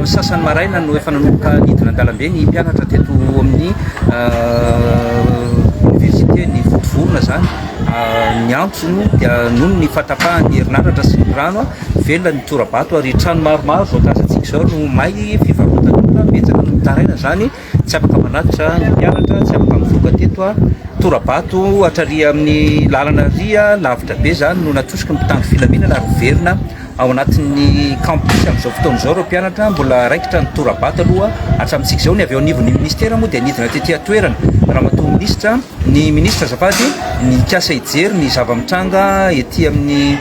sasany maraina no efa nanomboka nidina an-dalambe ny mpianatra teto amin'ny université ny votovorona zany ny antsono dia noho ny fatapahany herinaratra sy ny rano velona ny torabato ary trano maromaro zao kazatsika zao no may fivarotana betsaka no mitaraina zany tsy afaka manatitra ny mpianatra tsy afaka mivoaka teto torabato atraria amin'ny lalana ria lavitra be zany no natosika ny mpitandro filaminana ary verina ao anatin'ny campus amin'izao fotoana izao reo mpianatra mbola raikitra ny torabato aloha hatramintsika izao ny avy eo anivon'ny ministera moa dia nidina tetỳ toerana raha matoa ministra ny ministra zafady nikasa hijery ny zava-mitranga ety amin'ny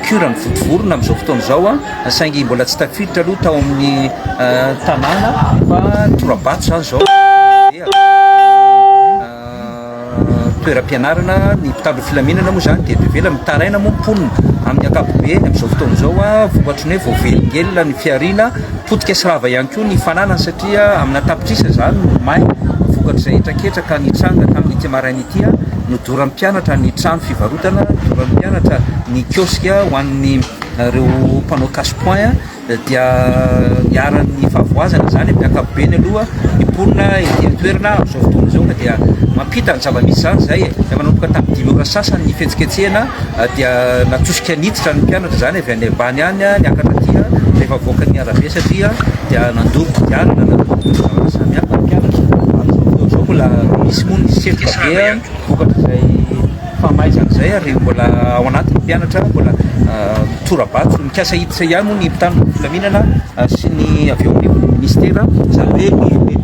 curany votovorona amin'izao fotoana izao saingy mbola tsy tafiditra aloha tao amin'ny tanàna fa torabato zany zao toeram-pianarana ny mpitandro filaminana moa zany dia bevela mitaraina moa mponina amin'ny akapobe amin'izao fotoana izao vokatriny hoe voavelingelona ny fiarina potika sy rava ihany koa ny fananana satria amina tapitrisa zany no may vokatr'izay etraketraka ny tranga tamin'ny ity maraina ity no doran'ny mpianatra ny trano fivarotana doran'ny mpianatra ny kioska ho an'ny reo mpanao casse-point dia niaran'ny fahavoazana zany amin'ny akapobeny aloha ny mponina ety toerana amin'izao fotoana izao ka dia mampita ny zava-misy zany zay dia manomboka tamin'ny 5 ora sasany ny fihetsikehtsehana dia natosika niditra ny mpianatra zany avy any ambany any niakatra tia rehefa voaka ny arabe satria dia nandoro diarana na samihafa ny mpianatra zao mbola misy moa ny sefobe vokatra zay famaizana zay ary mbola ao anatin'ny mpianatra mbola torabato mikasa hiditra ihany moa ny mpitandro filaminana sy ny avy eo amin'ny ministera zany hoe ministera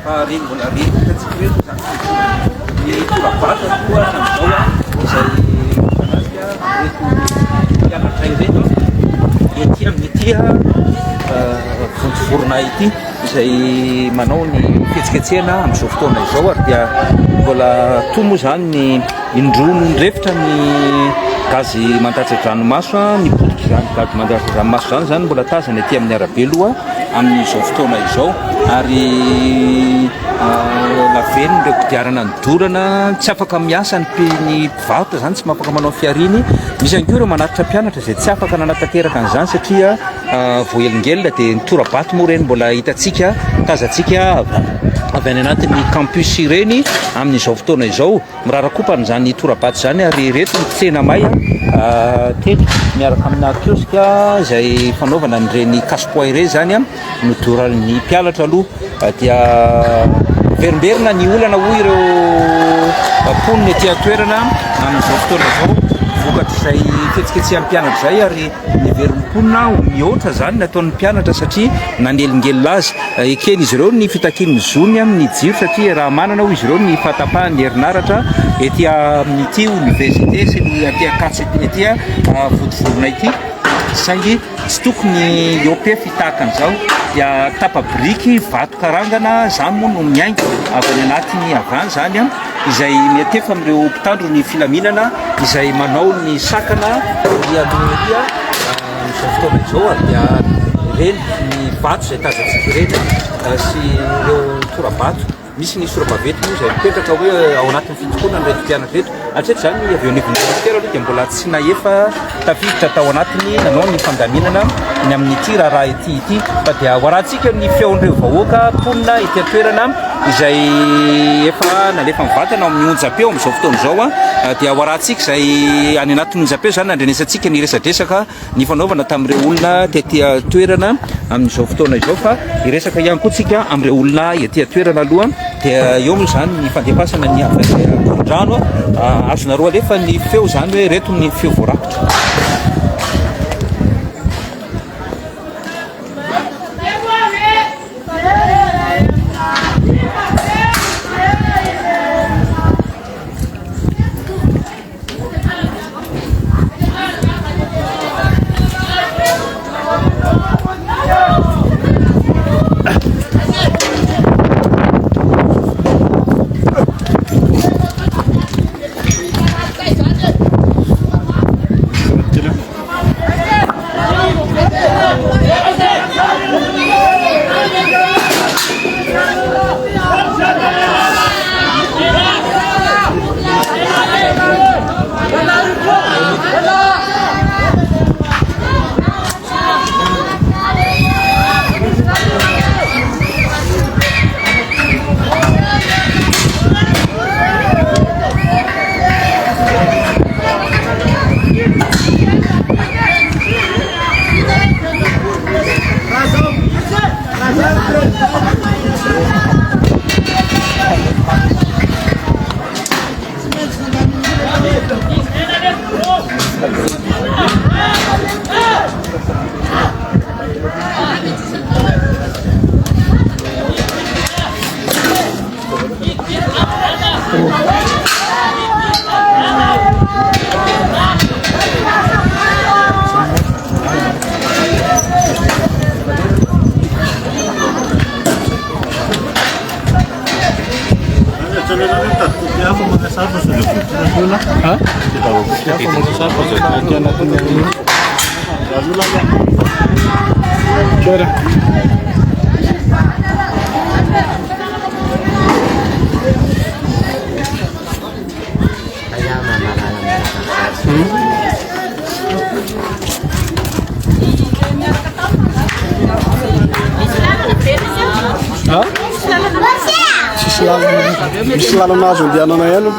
fa reny mbola retytsika reto zany ny torabato koa tamizao izay manasika reto mpianatra ireto ety amin'ny tia votovorona ity izay manao ny fihetsiketsehana amin'izao fotoana izao ary dia mbola toa moa zany ny indrefitra ny gazy mandatsa dranomaso ny potika zany gazy mandatsa dranomaso zany mbola tazana ety amin'ny arabe aloha amin'izao fotoana izao ary laveny reo kodiarana ny dorana tsy afaka miasa ny mpivarotra zany tsy mafaka manao fiariny misy ihany koa reo manatitra mpianatra zay tsy afaka nanatateraka an'izany satria voaelingelona dia ny torabato moa reny mbola hitatsika tazatsika avy any anatin'ny campus ireny amin'izao fotoana izao mirarakompany zany torabato zany ary reto ny tsena may telo miaraka amina kioska izay fanaovana nyreny casse-point ireny zany nodoran'ny mpianatra aloha dia verimberina ny olana hoy ireo mponina ety toerana amin'izao fotoana izao vokatra izay fihetsiketsehan'ny mpianatra zay ary niverim-ponina mihoatra zany nataon'ny mpianatra satria nanelingelona azy ekeny izy ireo ny fitakin'ny zony amin'ny jiro satria raha manana ho izy ireo ny fatapahany herinaratra ety amin'ity université sy ny atykatso ety votovorona ity saingy tsy tokony eope fitahakan'izao dia tapabriky vato karangana zany moa no miainga avy any anatin'ny avany zany izay miatefa amin'ireo mpitandro ny filaminana izay manao ny sakana rialoria amin'izao fotoana izao ary dia ireny ny vato izay tazatsika ireny sy ireo torabato misy ny sorabavety moa izay mipetraka hoe ao anatin'ny fitokona nreto mpianatra reto atreto zany avy eo anivon'ny ministera aloha dia mbola tsy nahefa tafiditra tao anatiny nanao ny fandaminana ny amin'ity raha ity fa dia hoarantsika ny feon'ireo vahoaka mponina ety toerana izay efa nalefa mivatana amin'ny onjapeo amin'izao fotoana izao dia hoarantsika izay any anatin'ny onjapeo zany nandrenesantsika ny resadresaka ny fanaovana tamin'ireo olona tetỳ toerana amin'izao fotoana izao fa iresaka ihany koa tsika amin'ireo olona ety toerana aloha dia eo moa zany ny fandefasana ny avandrano azonareo alefa ny feo zany hoe reto ny feo voarakitra Misy lalana azo andehanana ihany.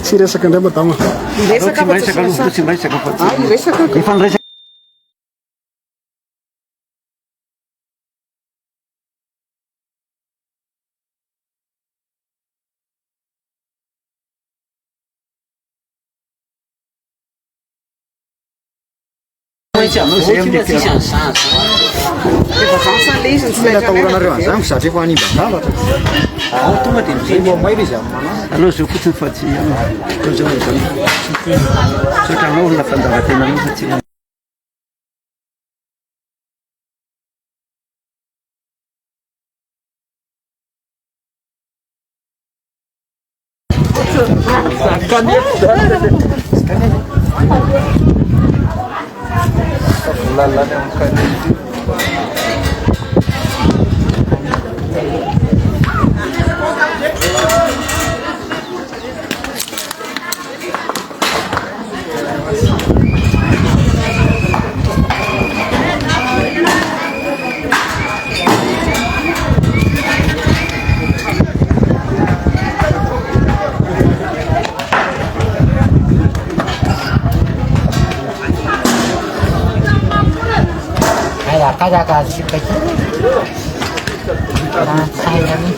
Tsy resaka indray madama. Atahoranareo an'izany satria efa hanimba-davatra. Tonga dia miteny mailo izy amin'ny allo zao fotsiny fa tsy zao sotranao olona fandavan-tena anao fa tsy Kada kasi kecil, saya ini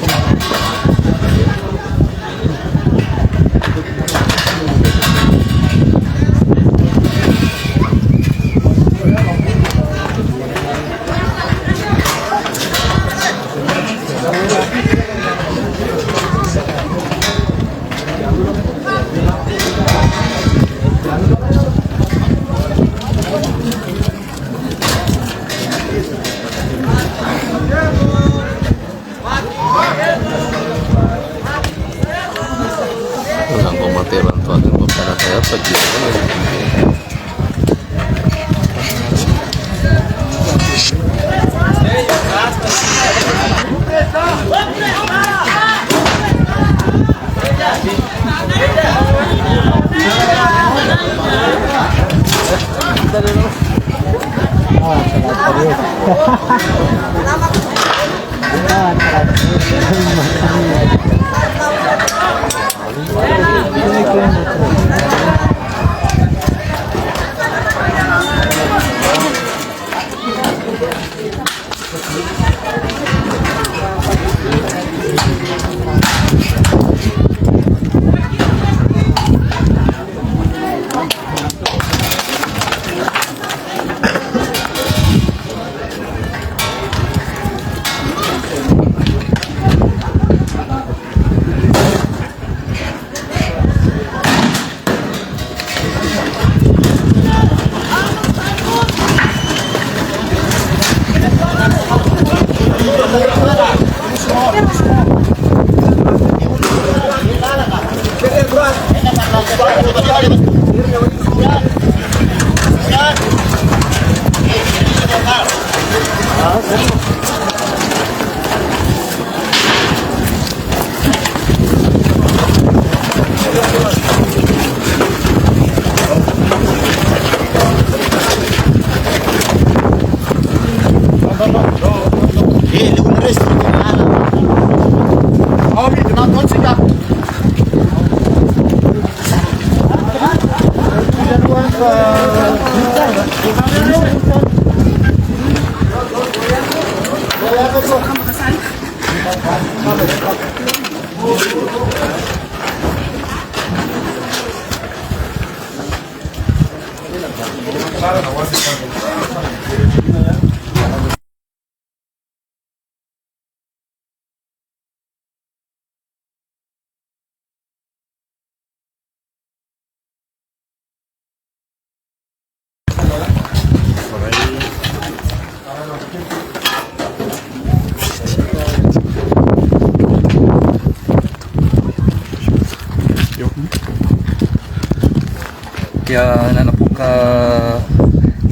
dia nanapoka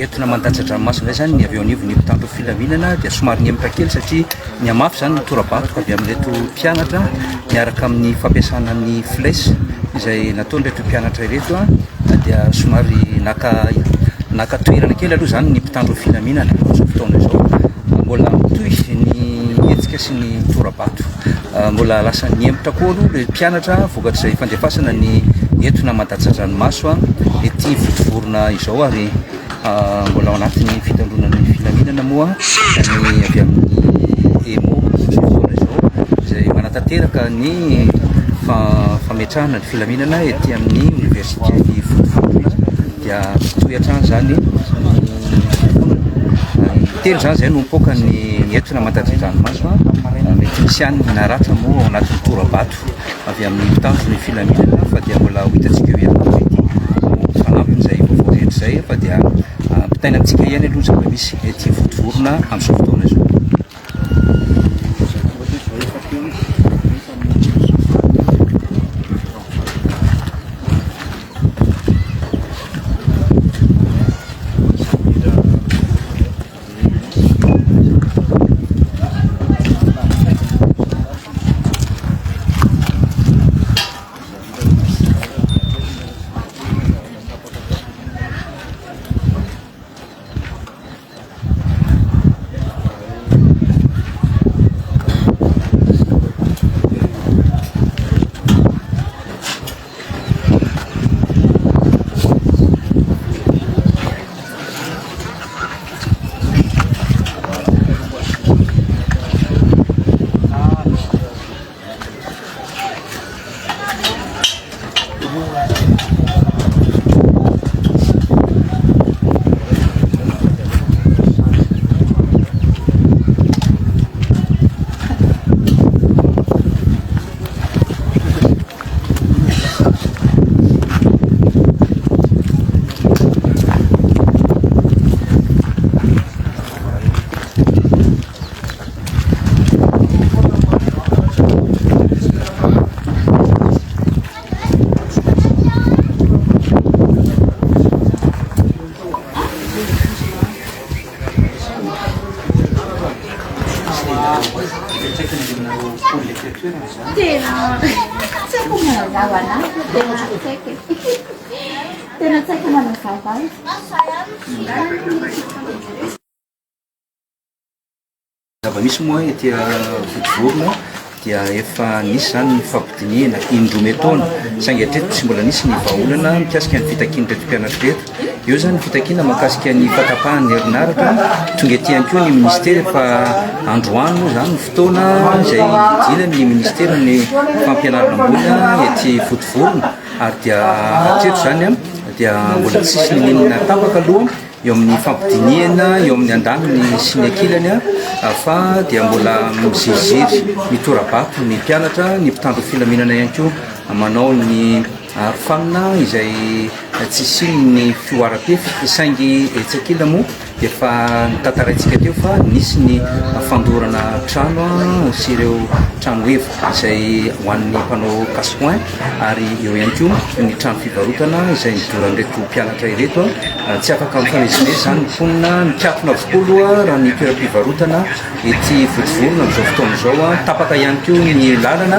entina mandatsa-dranomasina indray zany ny avy eo anivon'ny mpitandro filaminana dia somary ny kely satria ny amafy zany ny tora-batroka avy amin'reto mpianatra miaraka amin'ny fampiasana ny flèche izay nataon'reto mpianatra ireto dia somary naka toerana kely aloha zany ny mpitandro filaminana zao fotoana izao mbola mitohy ny hetsika sy ny tora-bato mbola lasa niembotra koa aloha le mpianatra vokatr'izay fandefasana ny entina mandatsa-dranomaso ety votovorona izao ary mbola ao anatin'ny fitandronan'ny filaminana moa ny avy amin'ny emo fotoana izao izay manatanteraka ny fametrahana ny filaminana ety amin'ny université ny votovorona dia toy hatrany zany telo zany zay no mipoaka ny entina mandatsa-dranomaso mety misy any naratra moa ao anatin'ny tora-bato avy amin'ny mpitandro ny filaminana fa dia mbola ho hitantsika eo ihany mety fanampin'izay vaovao rehetra zay fa dia mpitaina antsika ihany aloha zava misy ety votovorona amin'izao fotoana izao. Tena tsaiky manazava anazy tena tsaiky tena tsaiky manazava azy. Zava-misy moa etya votovorona dia efa nisy zany ny fampidiniana indroa metaona saingy hatreto tsy mbola nisy ny vahaolana mikasika ny fitakiana reto mpianatra reto eo zany ny fitakiana mahakasika ny fatapahany herinaratra tonga ety ihany koa ny ministera efa androano zany ny fotoana izay dina ny ministera ny fampianarana ambony ety votovorona ary dia hatreto zany dia mbola tsisy ninina tapaka aloha eo amin'ny fampidiniana eo amin'ny andaniny sy ny ankilany fa dia mbola miziziry ny tora-bato ny mpianatra ny mpitandro filaminana ihany koa manao ny fanina izay tsisy ny fioara-pefy saingy etsy ankila moa efa nitantaraintsika teo fa nisy ny fandorana trano sy ireo trano evo izay ho an'ny mpanao casse-point ary eo ihany koa ny trano fivarotana izay nidoran'ireto mpianatra ireto tsy afaka mifamezimezy zany mponina mikatona avokoa raha ny toeram-pivarotana ety votovorona amin'izao fotoana izao tapaka ihany koa ny lalana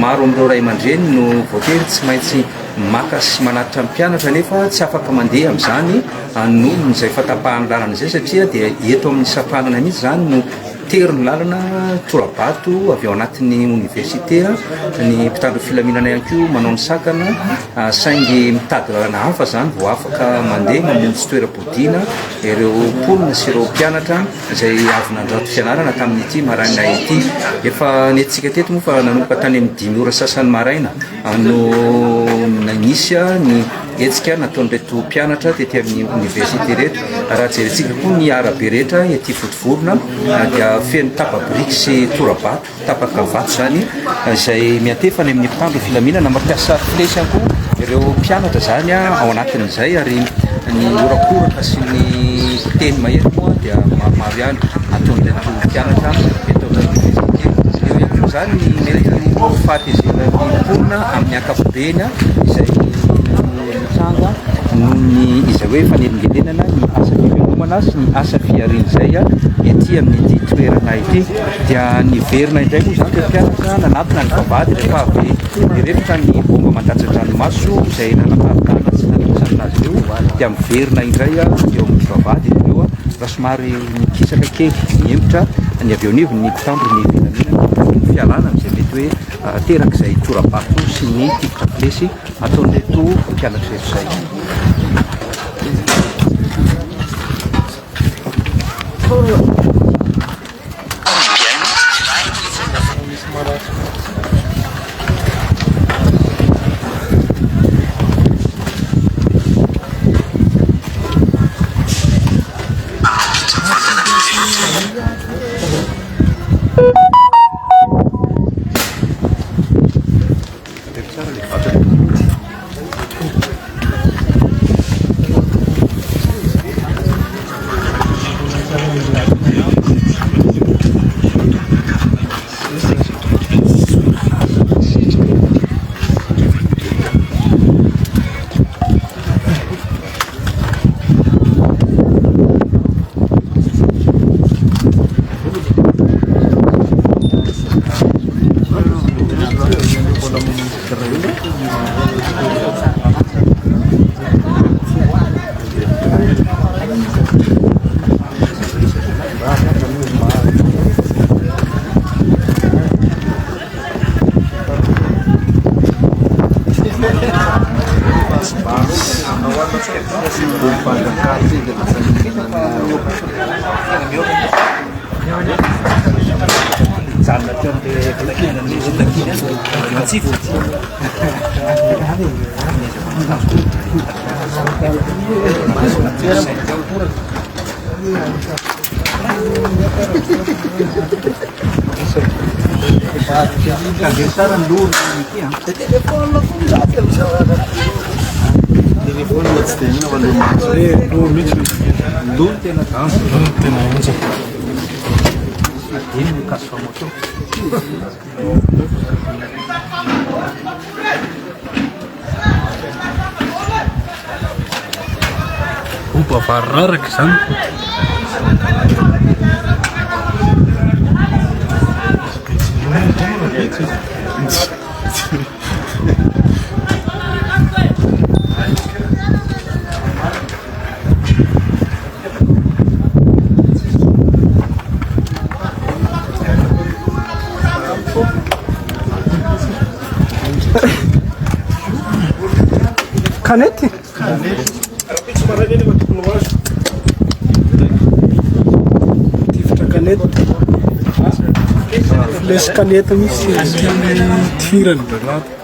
maro amin'ireo ray aman-dreny no voatery tsy maintsy maka sy manatitra mpianatra nefa tsy afaka mandeha amin'izany noho izay fatapahany lalana izay satria dia eto amin'ny sapanana mihitsy zany no tery ny lalana tora-bato avy ao anatin'ny université ny mpitandro filaminana ihany koa manao ny sakana saingy mitady lalana hafa zany vao afaka mandeha mamonjy toera-podiana ireo mponina sy ireo mpianatra izay avy nandrato fianarana tamin'ity maraina ity efa nentsika teto moa fa nanomboka tany amin'ny 5 ora sasany maraina no nisy ny etsika nataon'ireto mpianatra tety amin'ny université reto raha jerentsika koa ny arabe rehetra ety votovorona dia feno tapa-briky sy tora-bato tapaka vato zany izay miantefana amin'ny mpitandro filaminana mampiasa flesy ihany koa ireo mpianatra zany ao anatin'izay ary ny orakoraka sy ny teny mahery koa dia maromaro ihany ataon'ilay mpianatra eo ihany koa zany mety fahatezena ny mponina amin'ny ankapobeny izay mitranga noho ny izay hoe fanelingelenana ny asa fivelomana sy ny asa fiariana zay ety amin'ity toerana ity dia niverina indray moa zany le mpianatra nanatona ny vavahady rehefa avy nirefotra ny bomba mandatsan-dranomaso izay nanapahitana sy nanamosana azy ireo dia miverina indray eo amin'ny vavahady ireo raha somary mikisaka kely mihemotra ny avy eo anivo ny mpitandro ny filaminana ny fialana izay mety hoe terak'izay torabato sy ny tipotra plesy ataon'reto mpianatra reto zay. Opa farraraka zany. Canete? Tifitra canete. Flèche canete misy tirany granate.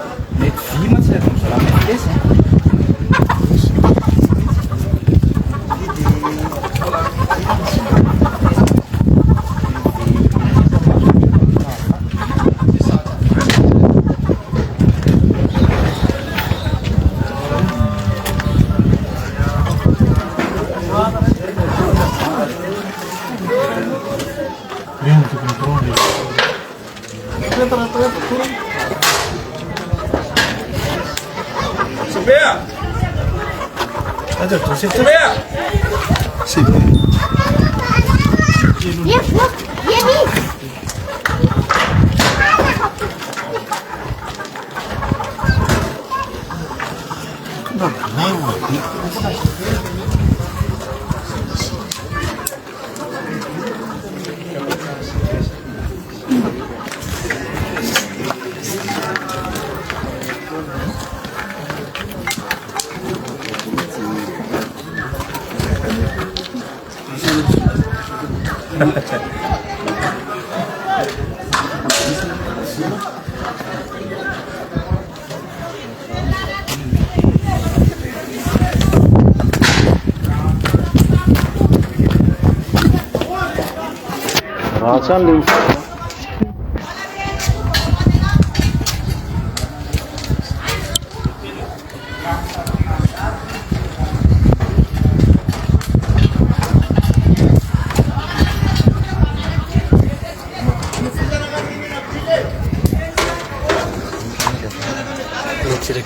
Ratsany le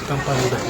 kampanye udah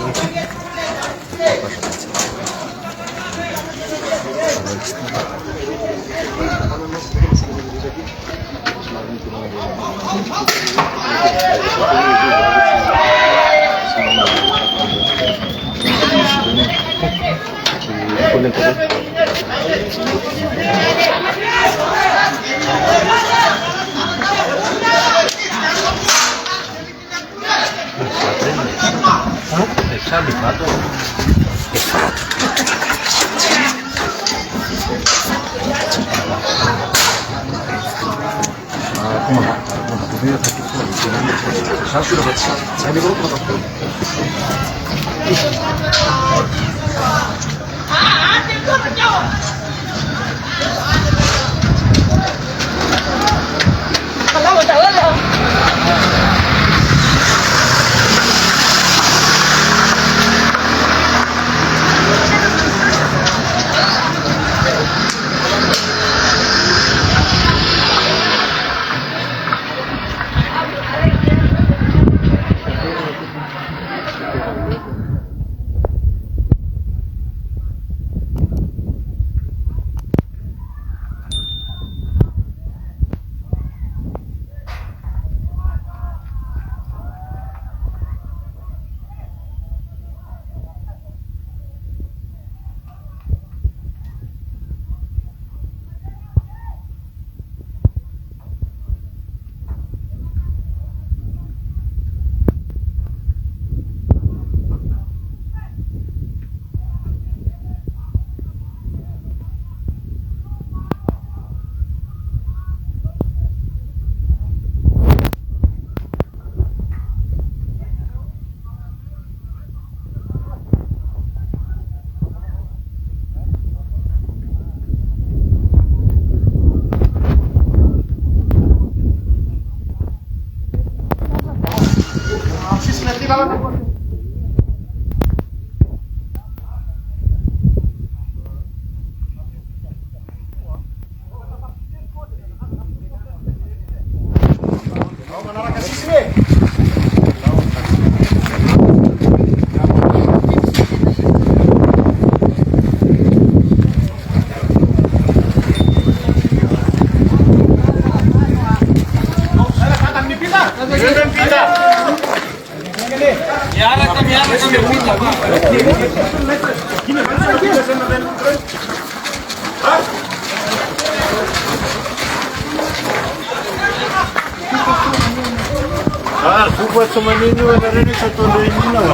buat sama ini ada ini satu dari ini lah.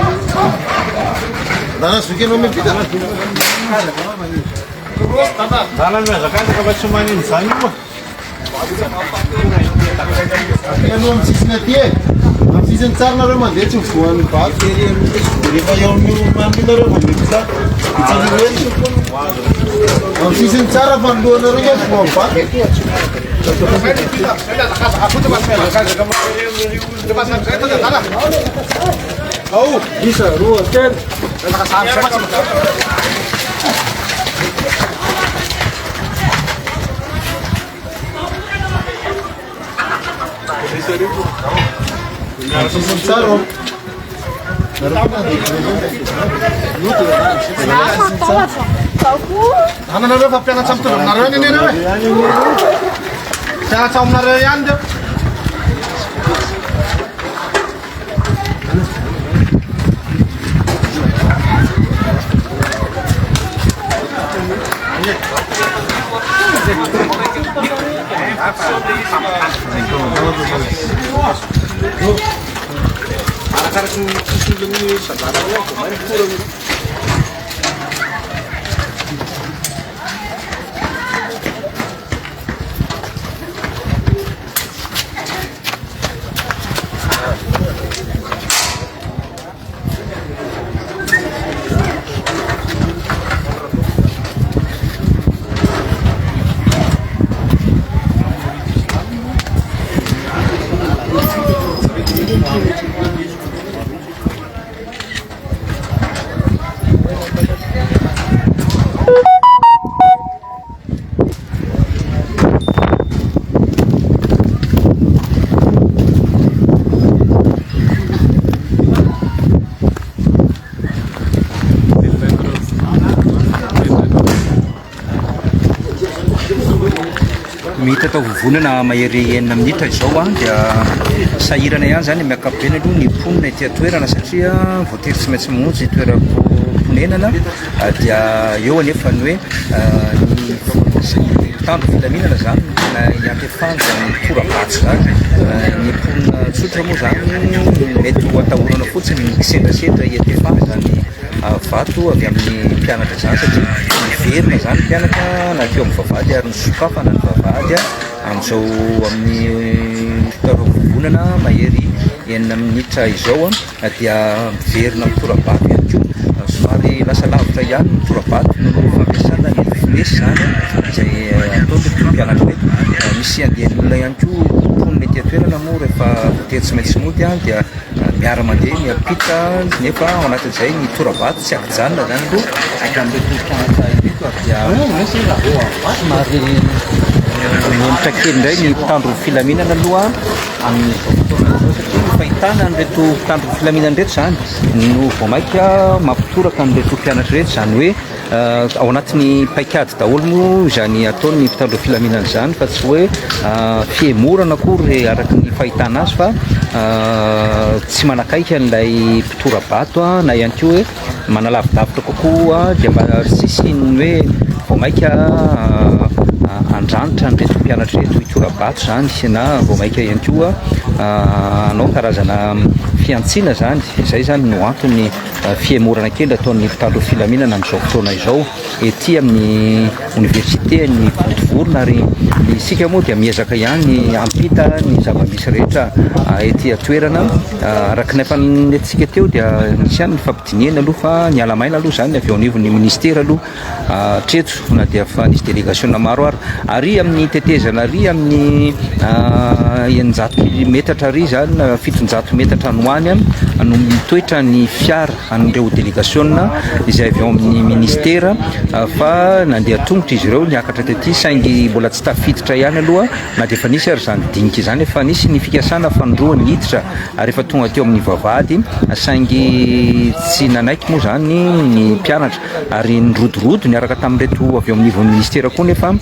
Tanah suki nomor kita. Tanah mana? Kan kita buat cuma ini sanggup. Kalau season dia, season 4 na rumah dia cuma fuan pak. Jadi kalau yang mampu dari mana bisa? Kita lihat. Season 4 apa 2 na rumah cuma pak. Oh, bisa, ruas kan? Jangan caum narayan deh. afaka atao vovonana mahery 9 minitra izao a dia sahirana ihany zany miakapobeny aloha ny ponina ity toerana satria voatery tsy maintsy monjy toeram-ponenana dia eo anefa ny hoe ny tandro filaminana zany na iantefanja ny torabatsy zany ny ponina tsotra moa zany mety ho atahorana fotsiny misendrasendra iantefanja zany vato avy amin'ny mpianatra zany satria miverina zany mpianatra na teo amin'ny vavahady ary ny sokafana ny vavahady amin'izao amin'ny fitaovana mahery 9 minitra izao dia miverina amin'ny torabato ihany koa somary lasa lavitra ihany ny torabato no fampiasana ny finesy zany izay ataon'ny mpianatra reto misy andehan'olona ihany koa ponina ety toerana moa rehefa voatery tsy maintsy mody dia miara-mandeha miampita nefa ao anatin'izay ny torabato tsy akijanona zany aloha amin'ireo mpianatra ireto dia somary miemitra kely indray ny mpitandro filaminana aloha amin'ny fahitana an'ireto mpitandro filaminana reto zany no vao maika mampitoraka an'ireto mpianatra reto zany hoe ao anatin'ny paikady daholo moa izany ataon'ny mpitandro filaminana zany fa tsy hoe fiemorana akory araka ny fahitana azy fa tsy manakaiky an'ilay mpitorabato na ihany koa hoe manalavidavitra kokoa dia mba sisy ny hoe vao maika andranitra nreto mpianatra reto itorabato zany na vao maika ihany koa anao karazana fiantsiana zany izay zany no antony fiemorana kely ataon'ny mpitandro filaminana amin'izao fotoana izao ety amin'ny université ny Votovorona ary isika moa dia miezaka ihany ampita ny zava-misy rehetra ety toerana araka nefa netsika teo dia nisy ihany ny fampidiniana aloha fa ny alamaina aloha zany avy ao anivon'ny ministera aloha treto na dia fa nisy délégation maro ary amin'ny tetezana ary amin'ny 900 metatra ary zany 700 metatra noany no mitoetra ny fiara an'ireo délégation izay avy ao amin'ny ministera fa nandeha tongotra izy ireo niakatra tety saingy mbola tsy tafiditra ihany aloha na dia efa nisy ary zany dinika zany efa nisy ny fikasana fandroa ny hiditra ary efa tonga teo amin'ny vavahady saingy tsy nanaiky moa zany ny mpianatra ary nyrodorodo niaraka tamin'reto avy ao amin'n'ivon'ny ministera koa nefa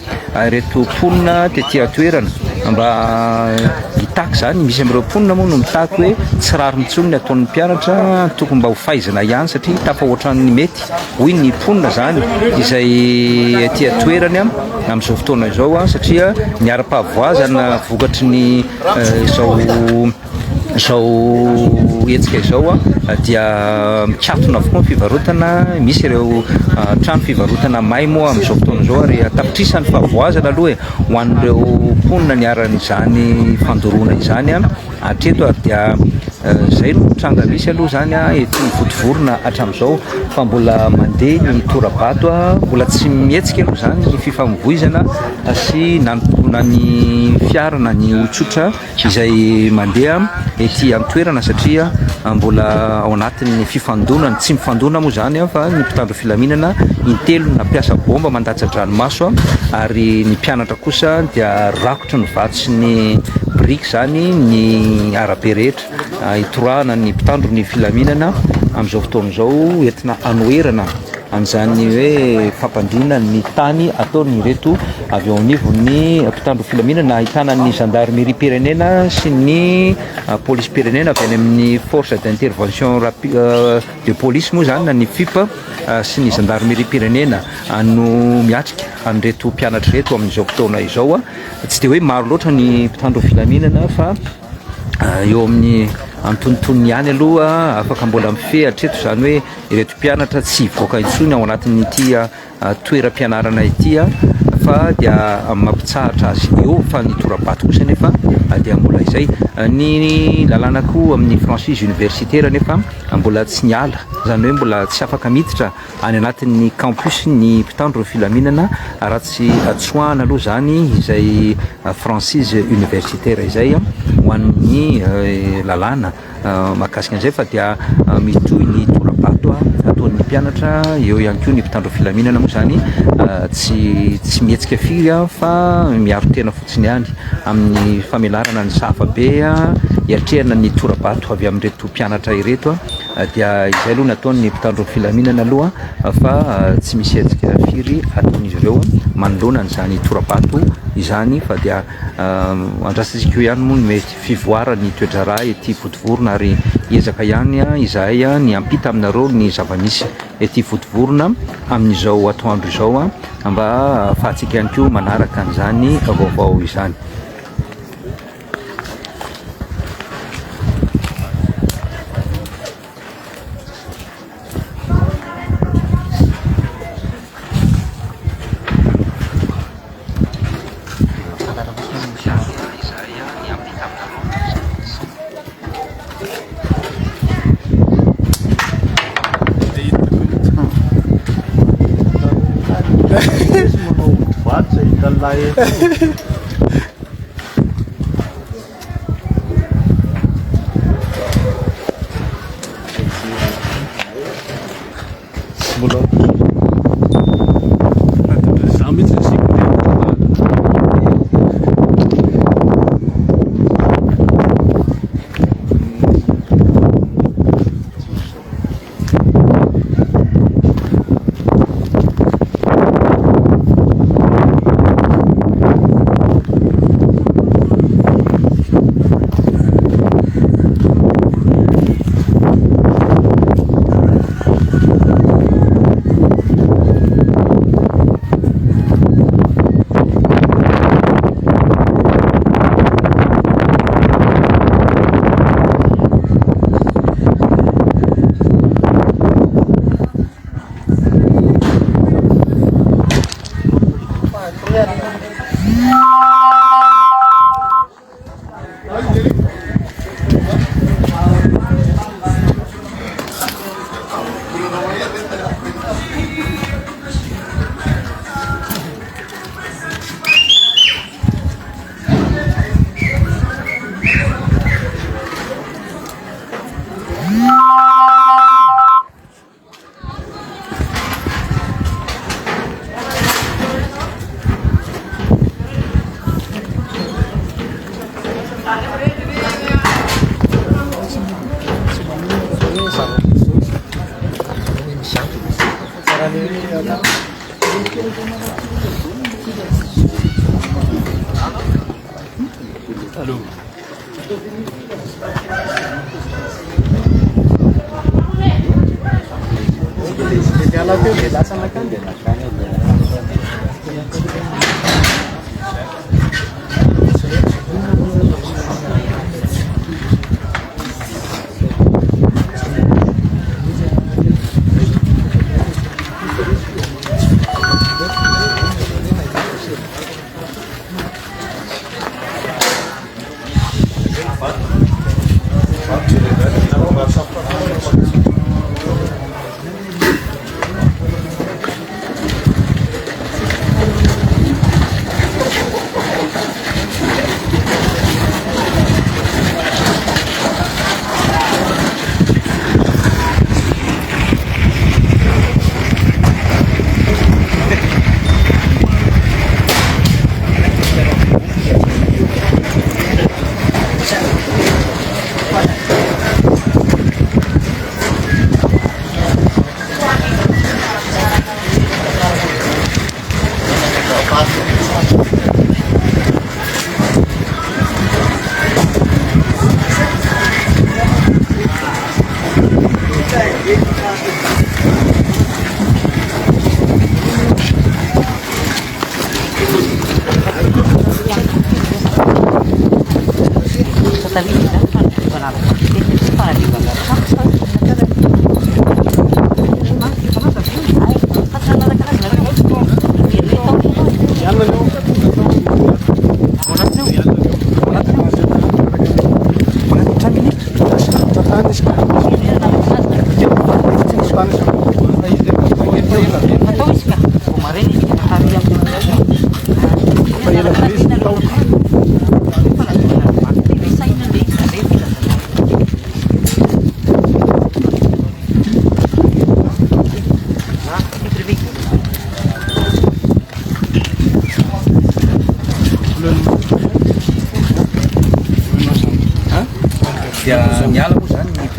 reto ponina tety toerana mba hitaky zany misy amin'ireo ponina moa no mitaky hoe tsy rary mitsony ny ataon'ny mpianatra tokony mba ho fahaizana ihany satria tafa ohatran'ny mety hoy ny ponina zany izay ety toerany amin'izao fotoana izao satria niara-pahavoazana vokatry ny izao etsika izao dia mikatona avokoa ny fivarotana misy ireo trano fivarotana may moa amin'izao fotoana izao ary tapitrisany fahavoazana aloha ho an'ireo ponina niaran'izany fandoroana izany atreto ary dia zay no tranga misy aloha zany ety Votovorona hatramin'izao fa mbola mandeha ny torabato mbola tsy mihetsika aloha zany ny fifamoivoizana sy na ny fiara na ny olon-tsotra izay mandeha ety an-toerana satria mbola ao anatin'ny fifandonana tsy mifandona moa zany fa ny mpitandro filaminana intelo nampiasa bomba mandatsa dranomaso ary ny mpianatra kosa dia rakotra ny vatsy ny brique zany ny arabe rehetra itorahana ny mpitandro ny filaminana amin'izao fotoana izao entina anoherana an'izany hoe fampandriana ny tany ataony reto avy ao anivon'ny mpitandro filaminana ahitana ny gendarmerie pirenena sy ny police pirenena avy any amin'ny force d'intervention de police moa zany na ny FIP sy ny gendarmerie pirenena no miatrika an'reto mpianatra reto amin'izao fotoana izao tsy dia hoe maro loatra ny mpitandro filaminana fa eo amin'ny antonontonony ihany aloha afaka mbola mifehy hatreto zany hoe ireto mpianatra tsy voaka intsony ao anatin'ity toeram-pianarana ity fa dia mampitsahatra azy eo fa ny torabato kosa nefa dia mbola izay ny lalàna koa amin'ny franchise universitaire nefa mbola tsy niala zany hoe mbola tsy afaka miditra any anatin'ny campus ny mpitandro filaminana raha tsy atsoahana aloha zany izay franchise universitaire izay ho an'ny lalàna mahakasika an'izay fa dia mitohy ny torabato ataon'ny mpianatra eo ihany koa ny mpitandro filaminana moa zany tsy mihetsika firy fa miaro tena fotsiny ihany amin'ny famelarana ny zavabe iatrehana ny torabato avy amin'reto mpianatra ireto dia izay aloha nataony mpitandro filaminana aloha fa tsy misy hetsika firy ataon'izy ireo manoloana n'izany torabato izany fa dia andrasantsika io ihany moa no mety fivoarany toedraraha ety votovorona ary ezaka ihany izahay ny ampita aminareo ny zava-misy ety votovorona amin'izao atoandro izao mba fahatsika ihany koa manaraka an'izany vaovao izany.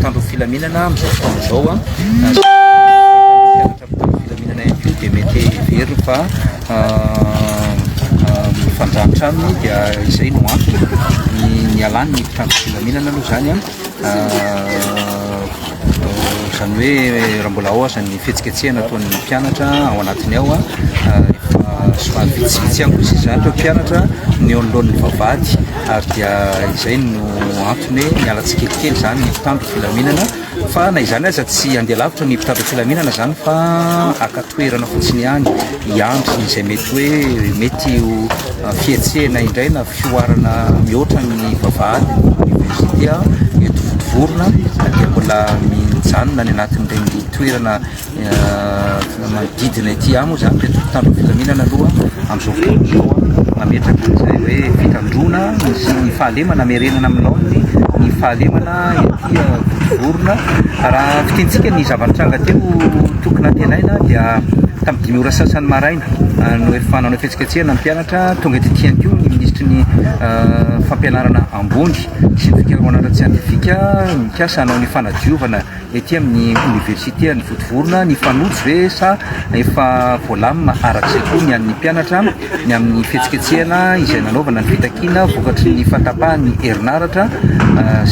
mpitandro filaminana amin'izao fotoana zao a filaminana ihany koa dia mety very fa mifandrafitra aminy dia izay no antony ny alany ny mpitandro filaminana aloha zany a zany hoe raha mbola ao aza ny fihetsiketsehana ataon'ny mpianatra ao anatiny ao a somary vitsivitsy ihany koa sisa zany ireo mpianatra ny eo anolohan'ny vavahady ary dia izay no antony hoe miala tsikelikely zany ny mpitandro filaminana fa na izany aza tsy andeha lavitra ny mpitandro filaminana zany fa akatoerana fotsiny ihany iandry izay mety hoe mety fietsehana indray na fioarana mihoatra ny vavahady université eto Votovorona dia mbola mijanona ny anatin'ireny toerana manodidina ety amo zany reto mpitandro filaminana aloha amin'izao fotoana zao mametraka izay hoe fitandrona ny fahalemana merenana amin'laony ny fahalemana ety Votovorona raha fitentsika ny zava-nitranga teo tokony antenaina dia tamin'ny 5 ora sasany maraina no efa nanao fihetsiketsehana ny mpianatra tonga eto ity ihany koa ny ministry ny fampianarana ambony sy ny fikaramanana siantifika mikasa hanao ny fanadiovana ety amin'ny université ny Votovorona ny fanojo hoe sa efa voalamina arak'izay koa ny an'ny mpianatra ny amin'ny fihetsiketsehana izay nanaovana ny fitakiana vokatry ny fatapahany herinaratra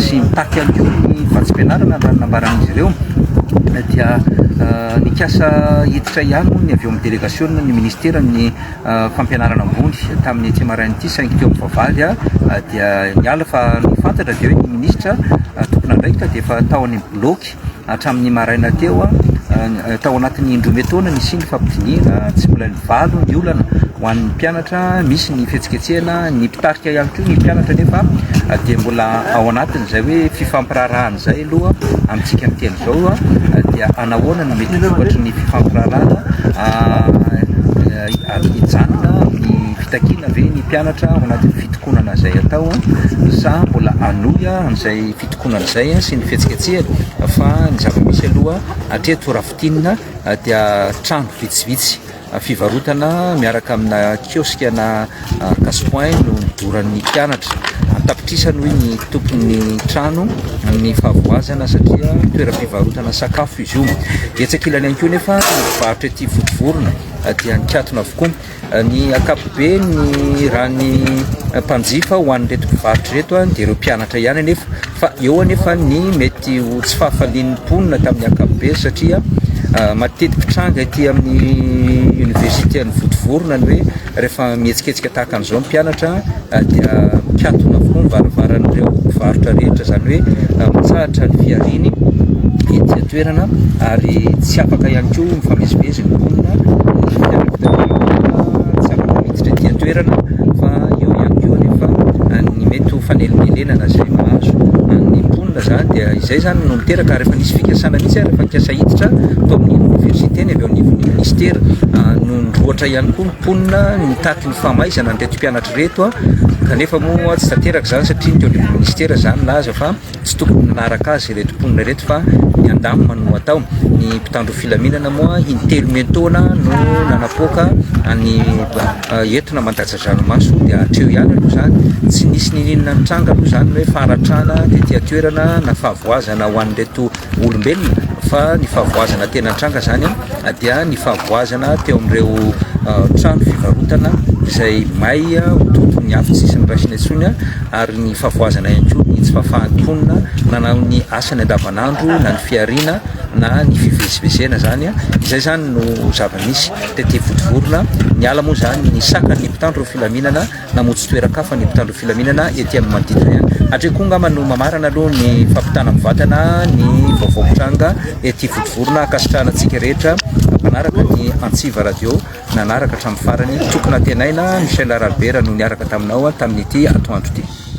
sy mitaky ihany koa ny vatsim-pianarana raha nambaran'izy ireo dia nikasa hiditra ihany ny avy eo amin'ny délégation ny ministère ny fampianarana ambony tamin'ny ety marain'ity saingy teo amin'ny vavahady dia niala fa nifantatra dia hoe ny ministra tokony andraikitra dia efa tao any bloky hatramin'ny maraina teo tao anatin'ny indroa taona ny siny fampidiniana tsy mbola nivalo ny olana ho an'ny mpianatra misy ny fihetsiketsehana ny mpitarika ihany koa ny mpianatra nefa dia mbola ao anatiny izay hoe fifampirarahana izay aloha amintsika miteny zao dia anahoana no mety vokatry ny fifampirarahana ary hijanona ny fitakiana ve ny mpianatra ao anatin'ny fitokonana izay atao sa mbola anoya an'izay fitokonana izay sy ny fihetsiketsehana fa ny zava-misy aloha hatreto rafitinina dia trano vitsivitsy fivarotana miaraka amina kiosque na casse-point no nidoran'ny mpianatra tapitrisany hoe ny tompony trano ny fahavoazana satria toeram-pivarotana sakafo izy io etsakilany ihany koa nefa mivarotra ety Votovorona dia nikatona avokoa ny akapobe ny raha ny mpanjifa ho an'reto mpivarotra reto dia ireo mpianatra ihany nefa fa eo anefa ny mety ho tsy fahafalian'ny mponina tamin'ny akapobe satria matetika tranga ety amin'ny université ny Votovorona ny hoe rehefa mihetsiketsika tahaka an'izao mpianatra dia mikatona avokoa mivaravaran'ireo mpivarotra rehetra zany hoe mitsahatra ny fiariny ety atoerana ary tsy afaka ihany koa mifamezivezy ny mponina tsy afaka miditra ety atoerana fa eo ihany koa nefa ny mety ho fanelinelenana zay mahazo ny mponina zany dia izay zany no miteraka rehefa nisy fikasana mihitsy rehefa nikasa hiditra to amin'ny université ny avy eo anivon'ny ministère no ndroatra ihany koa mponina nitaky ny famaizana nreto mpianatra reto kanefa moa tsy tanteraka zany satria teo anivon'ny ministère zany laza fa tsy tokony nanaraka azy reto mponina reto fa ny andamina no atao ny mpitandro filaminana moa intelo mentona no nanapoaka ny entina mandatsa ranomaso dia hatreo ihany aloha zany tsy nisy nininona nitranga aloha zany hoe faratrana tety atoerana na fahavoazana ho an'reto olombelona fa ny fahavoazana tena nitranga zany dia ny fahavoazana teo amin'ireo trano fivarotana izay may totony afo tsisy ny raisina intsony ary ny fahavoazana ihany koa ny tsy fahafahan'ny mponina nanao ny asany andavanandro na ny fiarina na ny fivezivezena zany izay zany no zava-misy tety Votovorona niala moa zany ny sakan'ny mpitandro filaminana namotsy toeran-kafa ny mpitandro filaminana ety amin'ny manodidina ihany hatreo koa ngamba no mamarana aloha ny fampitana mivatana ny vaovaotranga ety Votovorona akasitrahanantsika rehetra manaraka ny Antsiva radio nanaraka hatramin'ny farany tokony antenaina Michel Albert no niaraka taminao tamin'ity atoandro ity.